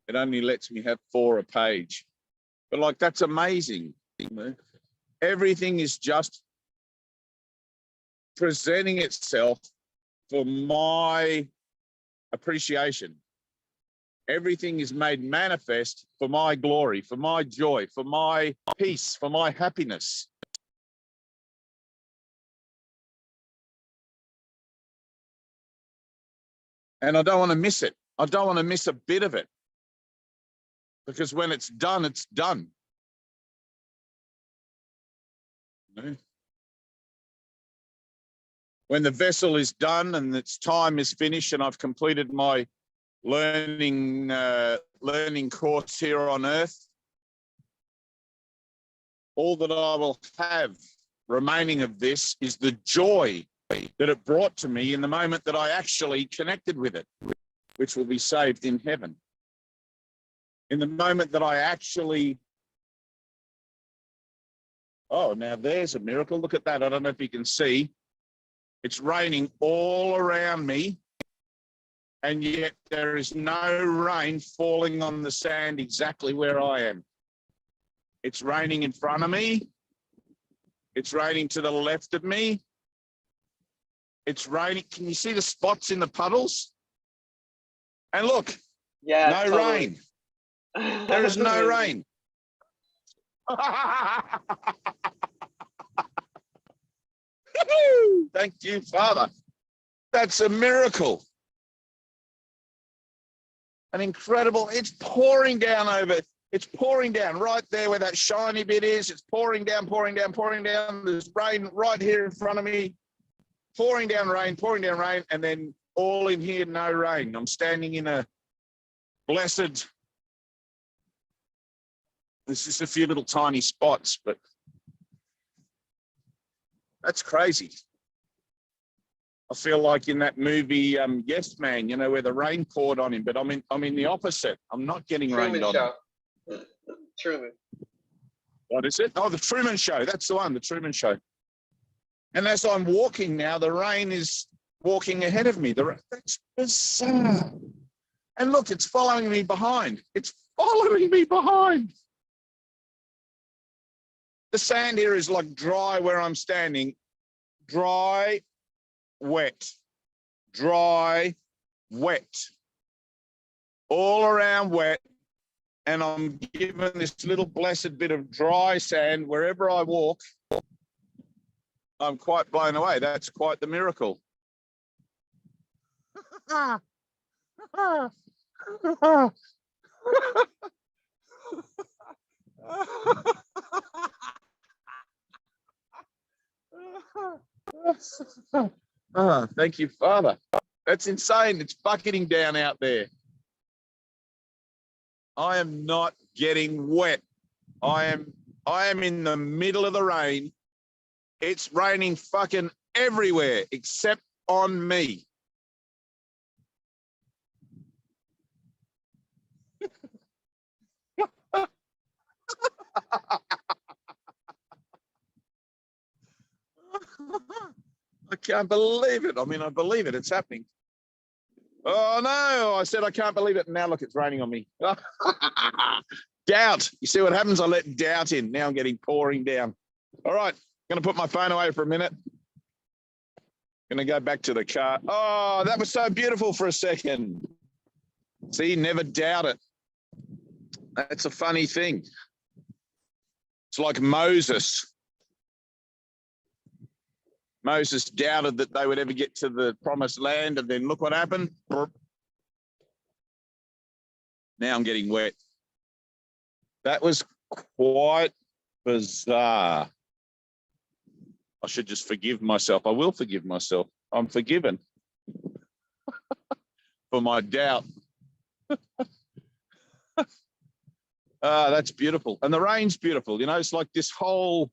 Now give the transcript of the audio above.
It only lets me have 4 a page. But like, that's amazing. Everything is just presenting itself for my appreciation. Everything is made manifest for my glory, for my joy, for my peace, for my happiness. And I don't want to miss it. I don't want to miss a bit of it. Because when it's done, it's done. When the vessel is done and its time is finished and I've completed my learning course here on earth, all that I will have remaining of this is the joy that it brought to me in the moment that I actually connected with it, which will be saved in heaven. In the moment that I actually, oh, now there's a miracle. Look at that. I don't know if you can see. It's raining all around me, and yet there is no rain falling on the sand exactly where I am. It's raining in front of me. It's raining to the left of me. It's raining. Can you see the spots in the puddles? And look, yeah, no totally. Rain. There is no rain. Thank you, Father. That's a miracle. An incredible, it's pouring down over, it's pouring down right there where that shiny bit is. It's pouring down, pouring down, pouring down. There's rain right here in front of me. Pouring down rain, and then all in here, no rain. I'm standing in a blessed, there's just a few little tiny spots, but that's crazy. I feel like in that movie, Yes Man, you know, where the rain poured on him, but I'm in the opposite. I'm not getting rained on. Truman. What is it? Oh, the Truman Show. That's the one, the Truman Show. And as I'm walking now, the rain is walking ahead of me. That's bizarre. And look, it's following me behind. It's following me behind. The sand here is like dry where I'm standing. Dry, wet. Dry, wet. All around wet. And I'm given this little blessed bit of dry sand wherever I walk. I'm quite blown away. That's quite the miracle. Thank you, Father. That's insane. It's bucketing down out there. I am not getting wet. I am in the middle of the rain. It's raining fucking everywhere except on me. I can't believe it. I mean, I believe it. It's happening. Oh, no. I said I can't believe it. Now, look, it's raining on me. Doubt. You see what happens? I let doubt in. Now I'm getting pouring down. All right. Going to put my phone away for a minute. Going to go back to the car. Oh, that was so beautiful for a second. See, never doubt it. That's a funny thing. It's like Moses. Moses doubted that they would ever get to the promised land, and then look what happened. Now I'm getting wet. That was quite bizarre. I should just forgive myself. I will forgive myself. I'm forgiven for my doubt. That's beautiful. And the rain's beautiful. You know, it's like this whole